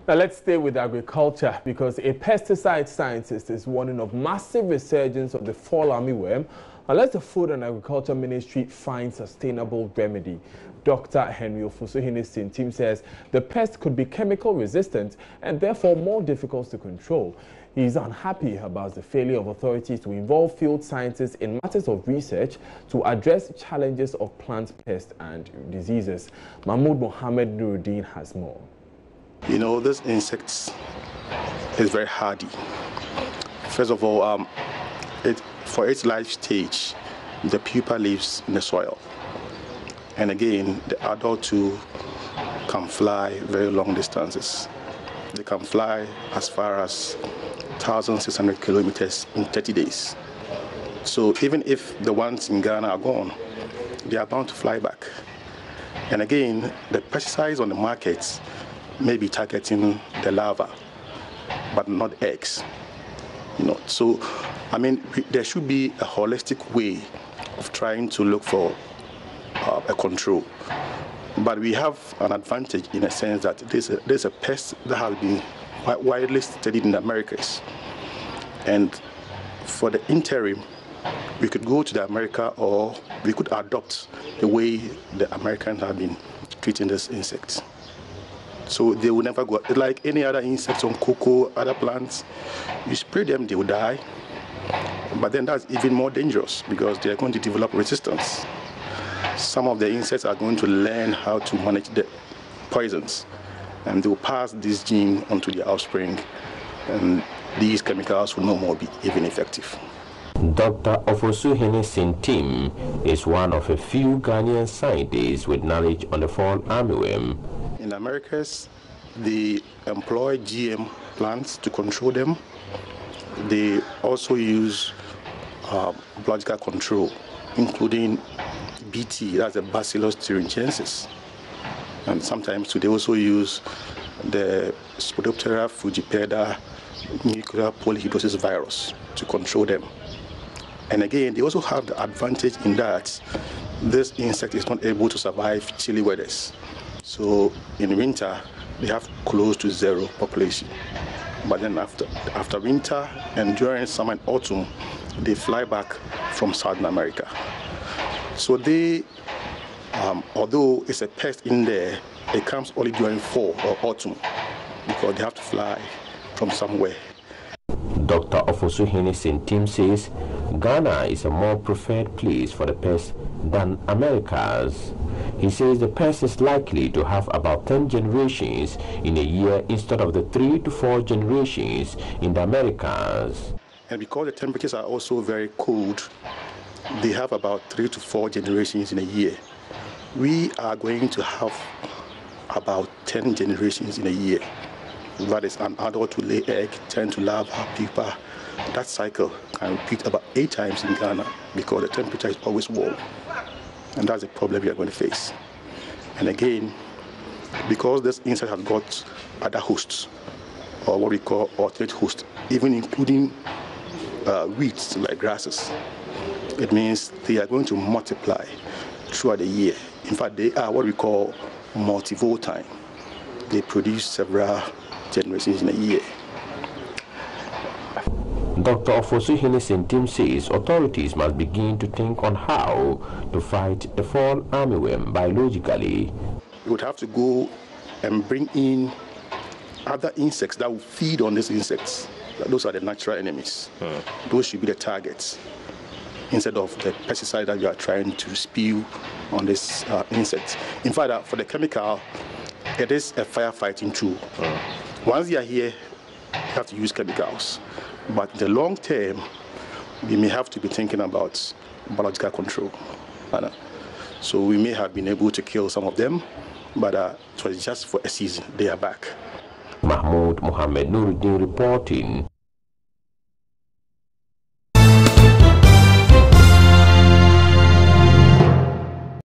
Now let's stay with agriculture because a pesticide scientist is warning of massive resurgence of the fall armyworm unless the Food and Agriculture Ministry finds sustainable remedy. Dr. Henry Ofosuhine's team says the pest could be chemical resistant and therefore more difficult to control. He is unhappy about the failure of authorities to involve field scientists in matters of research to address challenges of plant pests and diseases. Mahmoud Mohammed Nuruddin has more. You know, this insect is very hardy. First of all, for its life stage, the pupa lives in the soil. And again, the adult too can fly very long distances. They can fly as far as 1,600 kilometers in 30 days. So even if the ones in Ghana are gone, they are bound to fly back. And again, the pesticides on the markets may be targeting the larva, but not eggs. You know, so I mean, there should be a holistic way of trying to look for a control. But we have an advantage in a sense that there's a pest that has been widely studied in the Americas. And for the interim, we could go to the America, or we could adopt the way the Americans have been treating this insect. So they will never go, like any other insects on cocoa, other plants, you spray them, they will die. But then that's even more dangerous because they are going to develop resistance. Some of the insects are going to learn how to manage the poisons, and they will pass this gene onto their offspring, and these chemicals will no more be even effective. Dr. Ofosuhine's team is one of a few Ghanaian scientists with knowledge on the fall armyworm. In the Americas, they employ GM plants to control them. They also use biological control, including BT, that's the Bacillus thuringiensis. And sometimes they also use the Spodoptera frugiperda nuclear polyhedrosis virus to control them. And again, they also have the advantage in that this insect is not able to survive chilly weathers. So in winter, they have close to zero population. But then after winter and during summer and autumn, they fly back from Southern America. So they, although it's a pest in there, it comes only during fall or autumn because they have to fly from somewhere. Dr. Ofosuhine's team says Ghana is a more preferred place for the pest than Americas. He says the pest is likely to have about 10 generations in a year instead of the 3 to 4 generations in the Americas. And because the temperatures are also very cold, they have about 3 to 4 generations in a year. We are going to have about 10 generations in a year. That is, an adult to lay egg, turn to larva, pupa. That cycle can repeat about 8 times in Ghana because the temperature is always warm. And that's the problem we are going to face. And again, because this insect has got other hosts, or what we call alternate hosts, even including weeds like grasses, it means they are going to multiply throughout the year. In fact, they are what we call multivoltine. They produce several generations in a year. Dr. Ofosuhine's team says authorities must begin to think on how to fight the fall armyworm biologically. We would have to go and bring in other insects that will feed on these insects. Those are the natural enemies. Those should be the targets instead of the pesticide that you are trying to spew on this insect. In fact, for the chemical, it is a firefighting tool. Once you are here, you have to use chemicals. But in the long term, we may have to be thinking about biological control. So we may have been able to kill some of them, but it was just for a season. They are back. Mahmoud Mohammed Nuruddin reporting.